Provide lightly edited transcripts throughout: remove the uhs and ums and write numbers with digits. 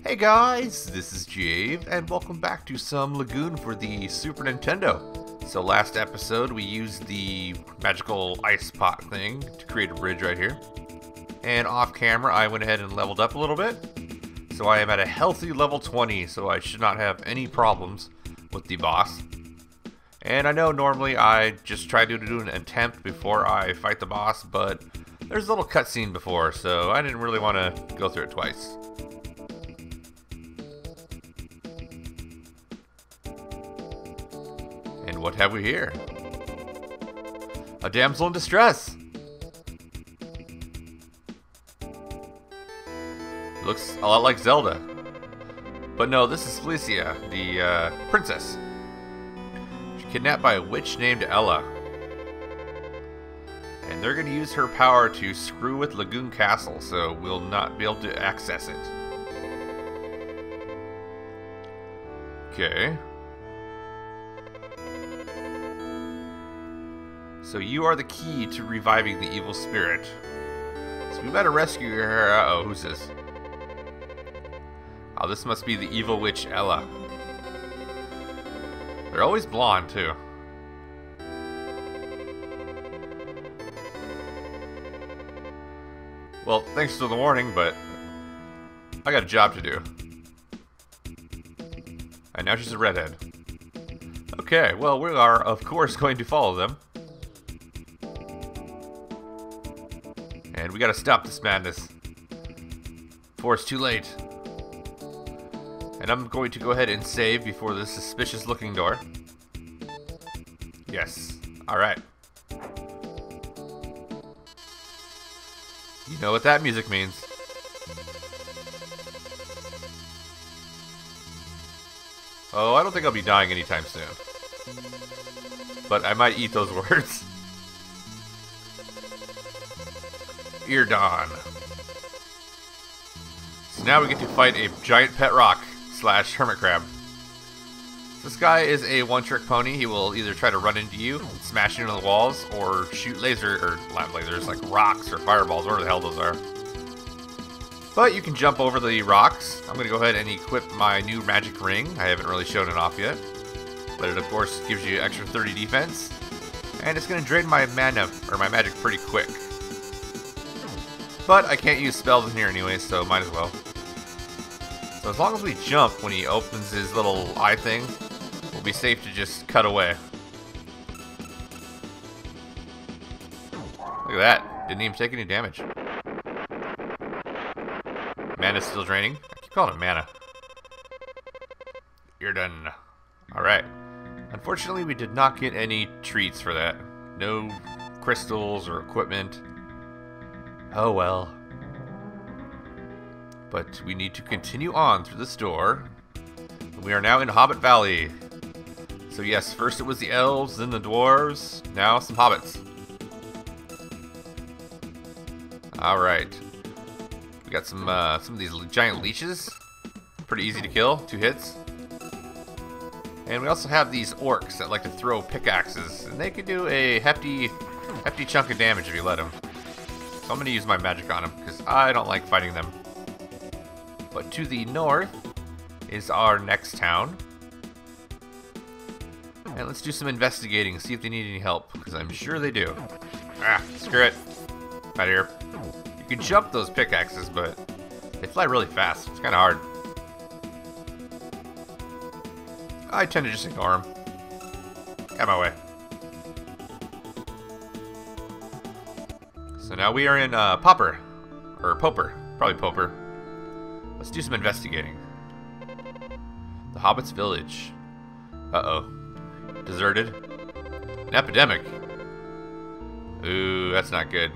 Hey guys, this is Jaev, and welcome back to some Lagoon for the Super Nintendo. So last episode we used the magical ice pot thing to create a bridge right here. And off camera I went ahead and leveled up a little bit. So I am at a healthy level 20, so I should not have any problems with the boss. And I know normally I just try to do an attempt before I fight the boss, but there's a little cutscene before, so I didn't really want to go through it twice. And what have we here? A damsel in distress! Looks a lot like Zelda. But no, this is Felicia, the princess. She's kidnapped by a witch named Ella. And they're going to use her power to screw with Lagoon Castle, so we'll not be able to access it. Okay. So you are the key to reviving the evil spirit. So we better rescue her. Uh-oh, who's this? Oh, this must be the evil witch Ella. They're always blonde, too. Well, thanks for the warning, but I got a job to do. And now she's a redhead. Okay, well, we are, of course, going to follow them. And we gotta stop this madness before it's too late. And I'm going to go ahead and save before this suspicious looking door. Yes. Alright. You know what that music means. Oh, I don't think I'll be dying anytime soon. But I might eat those words. Eardon. So now we get to fight a giant pet rock / hermit crab. This guy is a one-trick pony. He will either try to run into you, smash into the walls, or shoot not lasers, like rocks or fireballs, whatever the hell those are. But you can jump over the rocks. I'm going to go ahead and equip my new magic ring. I haven't really shown it off yet. But it, of course, gives you extra 30 defense. And it's going to drain my mana, or my magic, pretty quick. But I can't use spells in here anyway, so might as well. So as long as we jump when he opens his little eye thing, we'll be safe to just cut away. Look at that. Didn't even take any damage. Mana's still draining. I keep calling it mana. You're done. Alright. Unfortunately, we did not get any treats for that. No crystals or equipment. Oh well. But we need to continue on through this door. We are now in Hobbit Valley. So yes, first it was the elves, then the dwarves, now some hobbits. Alright. We got some of these giant leeches. Pretty easy to kill, 2 hits. And we also have these orcs that like to throw pickaxes, and they can do a hefty chunk of damage if you let them. So I'm going to use my magic on them, because I don't like fighting them. But to the north is our next town. And let's do some investigating, see if they need any help, because I'm sure they do. Ah, screw it. Out of here. You can jump those pickaxes, but they fly really fast. It's kind of hard. I tend to just ignore them. Out of my way. So now we are in Popper. Or Poper. Probably Poper. Let's do some investigating. The Hobbit's village. Uh-oh. Deserted. An epidemic. Ooh, that's not good.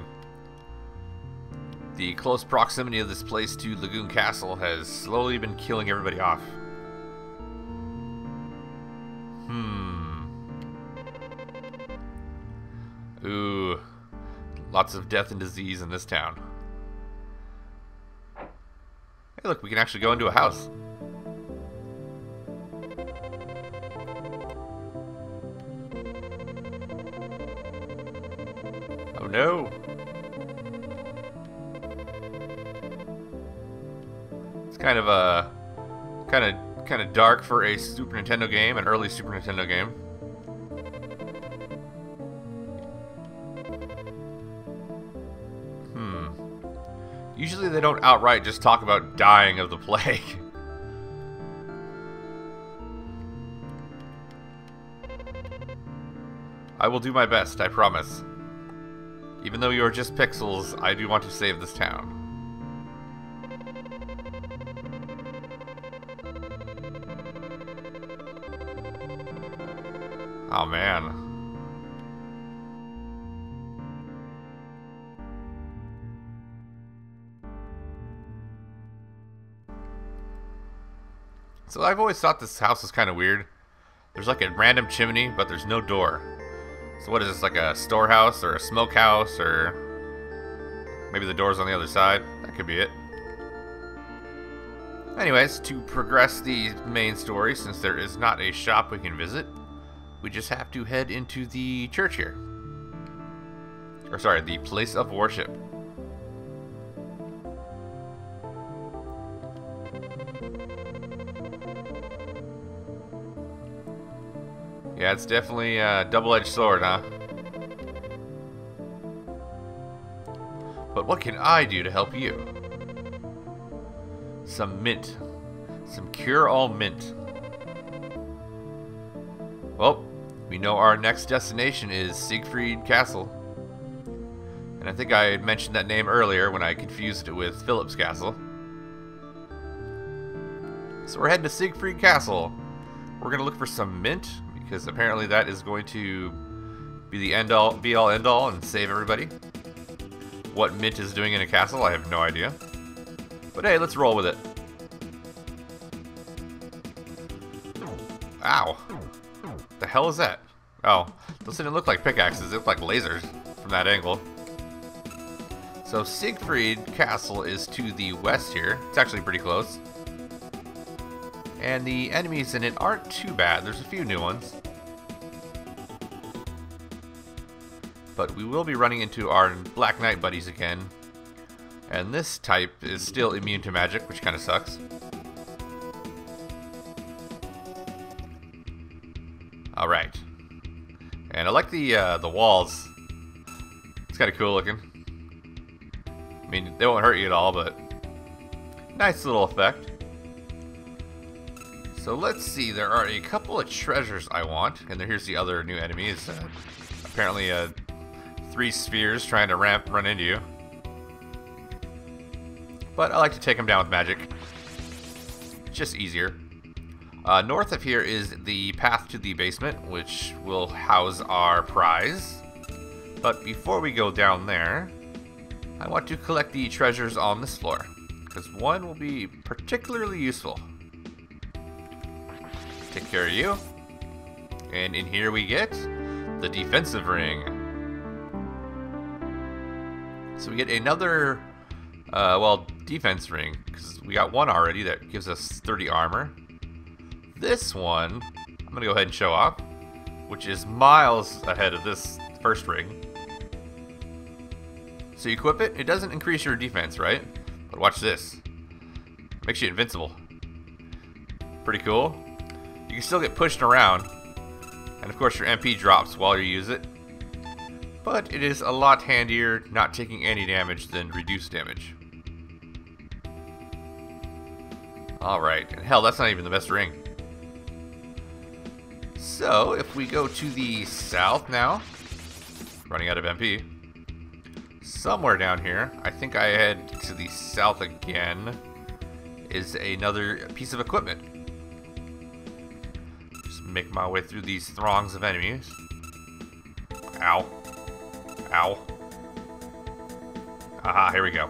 The close proximity of this place to Lagoon Castle has slowly been killing everybody off. Ooh. Lots of death and disease in this town. Hey, look, we can actually go into a house. Oh no! It's kind of Kind of dark for a Super Nintendo game, an early Super Nintendo game. Usually they don't outright just talk about dying of the plague. I will do my best, I promise. Even though you are just pixels, I do want to save this town. Oh man. So I've always thought this house is kind of weird. There's like a random chimney, but there's no door. So what is this, like a storehouse or a smokehouse, or maybe the door's on the other side? That could be it. Anyways, to progress the main story, since there is not a shop we can visit, we just have to head into the church here. Or sorry, the place of worship. Yeah, it's definitely a double-edged sword, huh? But what can I do to help you? Some mint. Some cure-all mint. Well, we know our next destination is Siegfried Castle. And I think I had mentioned that name earlier when I confused it with Philip's Castle. So we're heading to Siegfried Castle. We're going to look for some mint, because apparently that is going to be the end-all, be-all, end-all, and save everybody. What mint is doing in a castle, I have no idea. But hey, let's roll with it. Ow. The hell is that? Oh, those didn't look like pickaxes, they look like lasers from that angle. So Siegfried Castle is to the west here. It's actually pretty close. And the enemies in it aren't too bad. There's a few new ones. But we will be running into our Black Knight buddies again. And this type is still immune to magic, which kind of sucks. Alright. And I like the walls. It's kind of cool looking. I mean, they won't hurt you at all, but nice little effect. So let's see, there are a couple of treasures I want, and here's the other new enemy. It's apparently 3 spheres trying to run into you. But I like to take them down with magic. It's just easier. North of here is the path to the basement, which will house our prize. But before we go down there, I want to collect the treasures on this floor, because one will be particularly useful. Take care of you. And in here we get the defensive ring. So we get another, defense ring, because we got one already that gives us 30 armor. This one, I'm going to go ahead and show off, which is miles ahead of this first ring. So you equip it, it doesn't increase your defense, right? But watch this. Makes you invincible. Pretty cool. You can still get pushed around, and of course your MP drops while you use it. But it is a lot handier not taking any damage than reduced damage. Alright, and hell, that's not even the best ring. So, if we go to the south now, running out of MP, somewhere down here, I think I head to the south again, is another piece of equipment. Just make my way through these throngs of enemies. Ow. Ow. Aha, here we go.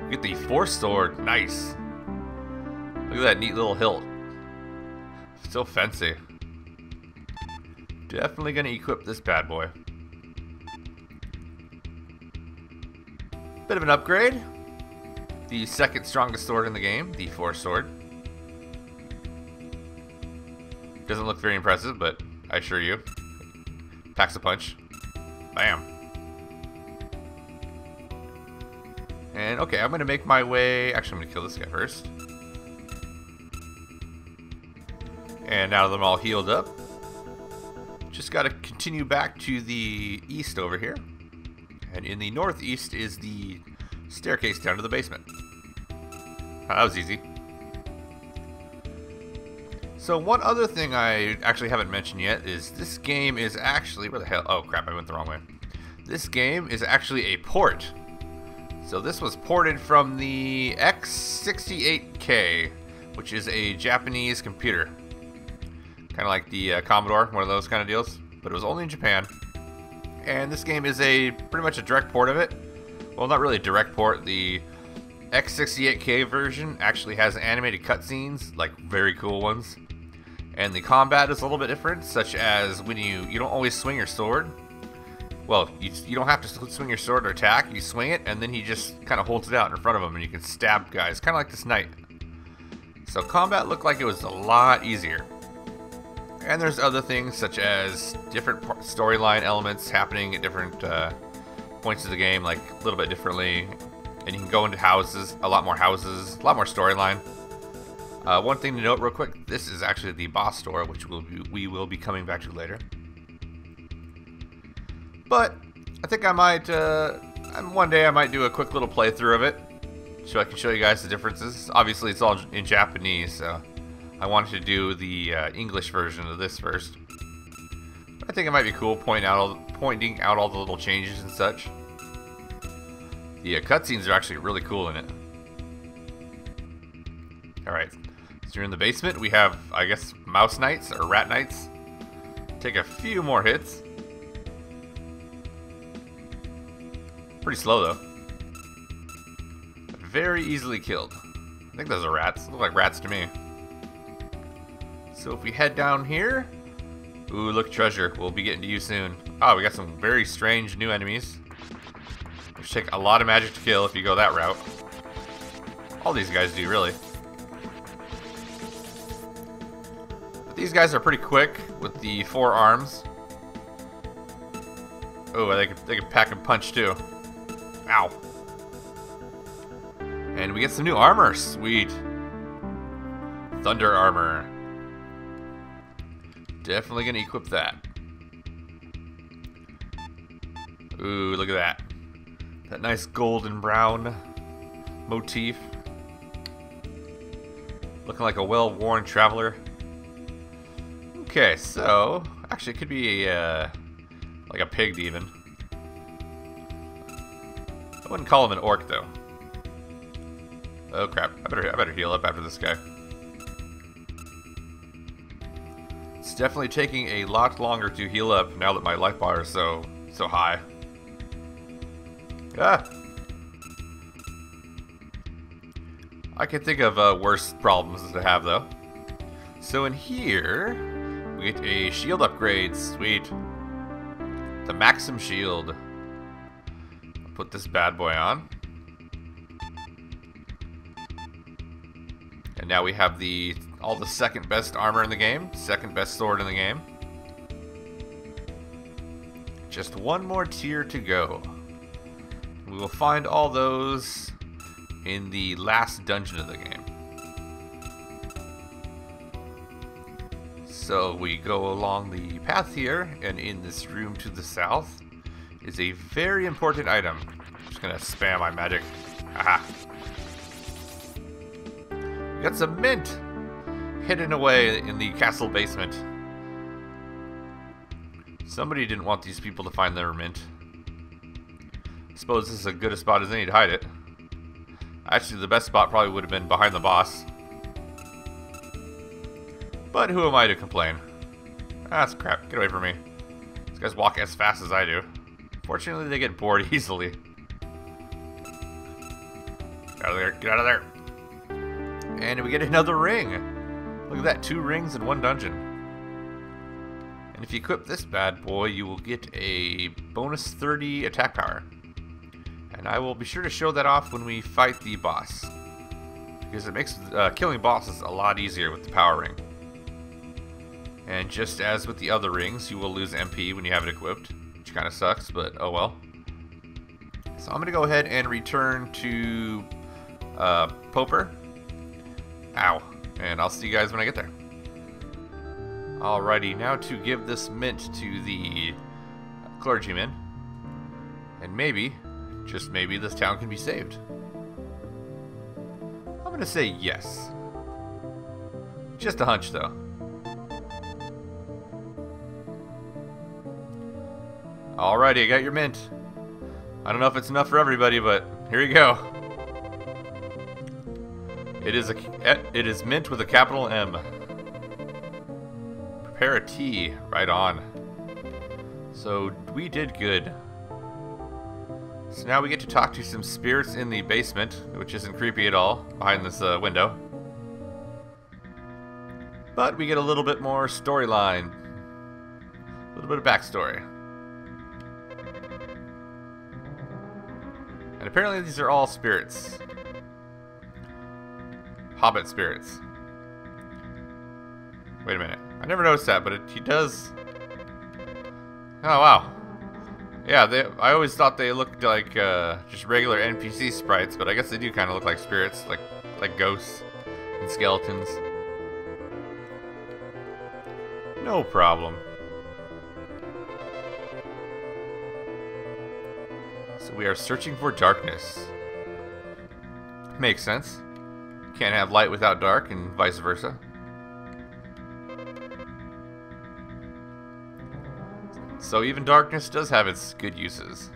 We get the Force Sword. Nice. Look at that neat little hilt. So fancy. Definitely gonna equip this bad boy. Bit of an upgrade. The second strongest sword in the game, the Force Sword. Doesn't look very impressive, but I assure you, packs a punch. Bam. And okay, I'm gonna make my way. Actually, I'm gonna kill this guy first. And now that I'm all healed up, just got to continue back to the east over here. And in the northeast is the staircase down to the basement. Oh, that was easy. So one other thing I actually haven't mentioned yet is this game is actually... Where the hell? Oh crap, I went the wrong way. This game is actually a port. So this was ported from the X68K, which is a Japanese computer. Kind of like the Commodore, one of those kind of deals. But it was only in Japan. And this game is pretty much a direct port of it. Well, not really a direct port. The X68K version actually has animated cutscenes, like very cool ones. And the combat is a little bit different, such as when you don't always swing your sword. Well, you don't have to swing your sword or attack. You swing it, and then he just kind of holds it out in front of him, and you can stab guys, kind of like this knight. So combat looked like it was a lot easier. And there's other things, such as different storyline elements happening at different points of the game, like a little bit differently. And you can go into houses, a lot more storyline. One thing to note real quick, this is actually the boss store, which we will be coming back to later. But I think I might, one day I might do a quick little playthrough of it, so I can show you guys the differences. Obviously it's all in Japanese, so I wanted to do the English version of this first. But I think it might be cool pointing out all the little changes and such. The cutscenes are actually really cool in it. Alright, so you're in the basement. We have, I guess, mouse knights or rat knights. Take a few more hits. Pretty slow though. But very easily killed. I think those are rats. Look like rats to me. So if we head down here. Ooh, look, treasure. We'll be getting to you soon. Oh, we got some very strange new enemies. Which take a lot of magic to kill if you go that route. All these guys do, really. But these guys are pretty quick with the 4 arms. Oh, they can pack and punch too. Ow. And we get some new armor. Sweet. Thunder armor. Definitely gonna equip that. Ooh, look at that. That nice golden brown motif. Looking like a well-worn traveler. Okay, so actually it could be like a pig even. I wouldn't call him an orc though. Oh crap, I better heal up after this guy. It's definitely taking a lot longer to heal up now that my life bar is so high. Ah! I can think of worse problems to have though. So in here, we get a shield upgrade. Sweet. The Maxim Shield. Put this bad boy on. And now we have all the second best armor in the game, second best sword in the game. Just one more tier to go. We will find all those in the last dungeon of the game. So we go along the path here, and in this room to the south is a very important item. I'm just gonna spam my magic. Aha. We got some mint hidden away in the castle basement. Somebody didn't want these people to find their mint. I suppose this is as good a spot as any to hide it. Actually, the best spot probably would have been behind the boss. But who am I to complain? Ah, that's crap. Get away from me. These guys walk as fast as I do. Fortunately, they get bored easily. Get out of there. Get out of there. And we get another ring. Look at that. 2 rings in 1 dungeon. And if you equip this bad boy, you will get a bonus 30 attack power. And I will be sure to show that off when we fight the boss. Because it makes killing bosses a lot easier with the power ring. And just as with the other rings, you will lose MP when you have it equipped. Which kind of sucks, but oh well. So I'm going to go ahead and return to Poper. Ow. And I'll see you guys when I get there. Alrighty, now to give this mint to the clergyman. And maybe, just maybe, this town can be saved. I'm gonna say yes. Just a hunch, though. Alrighty, I got your mint. I don't know if it's enough for everybody, but here you go. It is mint with a capital M. Prepare a tea. Right on. So we did good. So now we get to talk to some spirits in the basement, which isn't creepy at all, behind this window. But we get a little bit more storyline. A little bit of backstory. And apparently these are all spirits. Hobbit spirits. Wait a minute. I never noticed that, but he does... Oh, wow. Yeah, I always thought they looked like just regular NPC sprites, but I guess they do kind of look like spirits, like ghosts and skeletons. No problem. So we are searching for darkness. Makes sense. Can't have light without dark, and vice versa. So even darkness does have its good uses.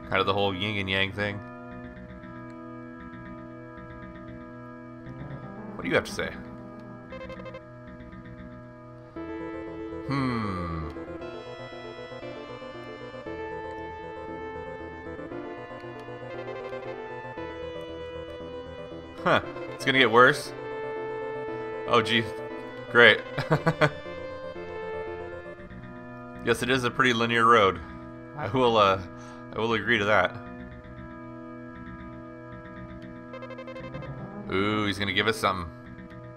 Kind of the whole yin and yang thing. What do you have to say? Huh. It's gonna get worse? Oh, gee. Great. Yes, it is a pretty linear road. I will agree to that. Ooh, he's gonna give us something.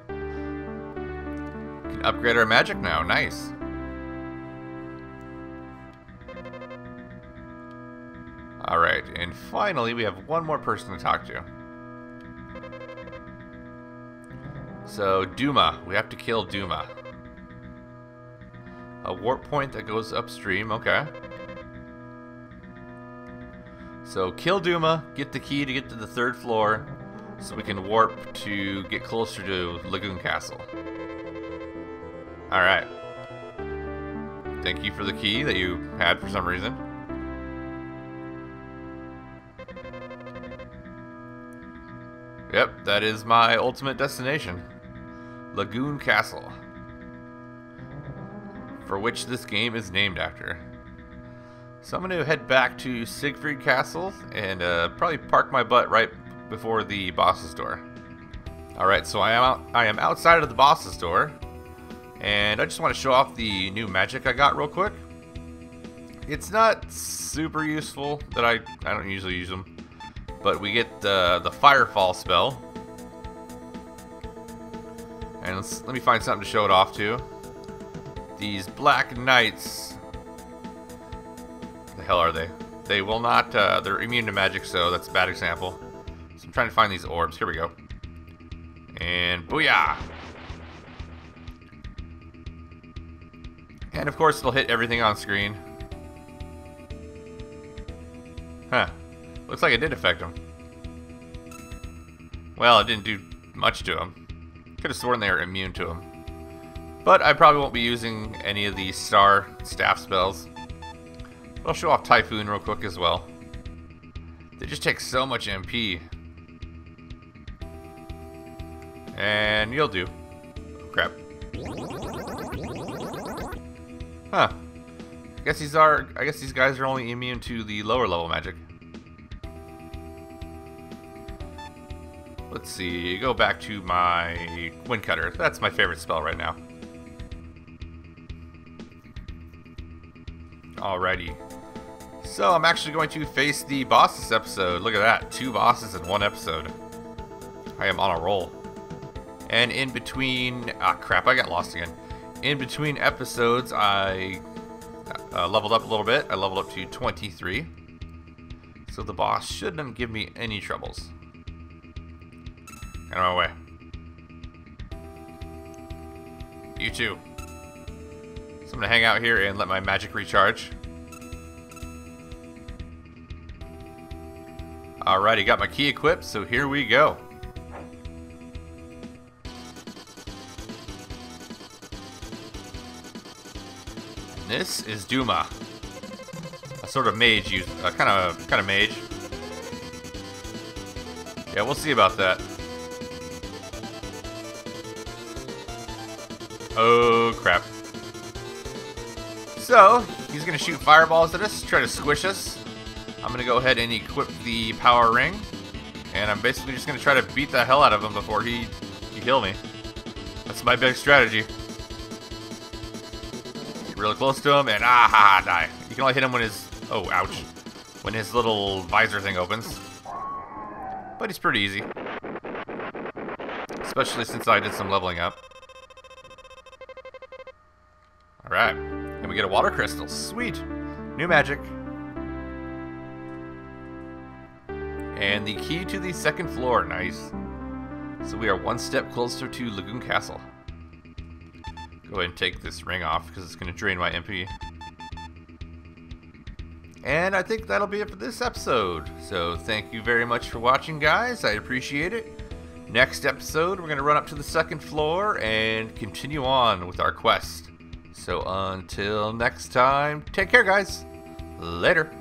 We can upgrade our magic now. Nice. Alright, and finally we have one more person to talk to. So, Duma. We have to kill Duma. A warp point that goes upstream. Okay. So, kill Duma, get the key to get to the 3rd floor, so we can warp to get closer to Lagoon Castle. Alright. Thank you for the key that you had for some reason. Yep, that is my ultimate destination. Lagoon Castle, for which this game is named after. So I'm going to head back to Siegfried Castle and probably park my butt right before the boss's door. Alright, so I am outside of the boss's door, and I just want to show off the new magic I got real quick. It's not super useful, that I don't usually use them, but we get the Firefall spell. And let me find something to show it off to. These Black Knights. The hell are they? They will not, they're immune to magic, so that's a bad example. So I'm trying to find these orbs. Here we go. And booyah! And of course it'll hit everything on screen. Huh. Looks like it did affect them. Well, it didn't do much to them. Could have sworn they were immune to them. But I probably won't be using any of the star staff spells. I'll show off Typhoon real quick as well. They just take so much MP. And you'll do. Oh, crap. Huh. I guess these guys are only immune to the lower level magic. Let's see, go back to my Wind Cutter. That's my favorite spell right now. Alrighty. So I'm actually going to face the boss this episode. Look at that, 2 bosses in 1 episode. I am on a roll. And in between, crap, I got lost again. In between episodes, I leveled up a little bit. I leveled up to 23. So the boss shouldn't give me any troubles. Get out of my way. You too. So I'm gonna hang out here and let my magic recharge. Alrighty, got my key equipped, so here we go. And this is Duma, a sort of mage, kind of mage. Yeah, we'll see about that. Oh crap! So he's gonna shoot fireballs at us, try to squish us. I'm gonna go ahead and equip the power ring, and I'm basically just gonna try to beat the hell out of him before he kill me. That's my big strategy. Get really close to him and die. You can only hit him when his ouch, when his little visor thing opens. But he's pretty easy, especially since I did some leveling up. All right, and we get a water crystal. Sweet, new magic. And the key to the second floor. Nice. So we are one step closer to Lagoon Castle. Go ahead and take this ring off because it's going to drain my MP. And I think that'll be it for this episode. So thank you very much for watching, guys. I appreciate it. Next episode, we're going to run up to the second floor and continue on with our quest. So until next time, take care, guys. Later.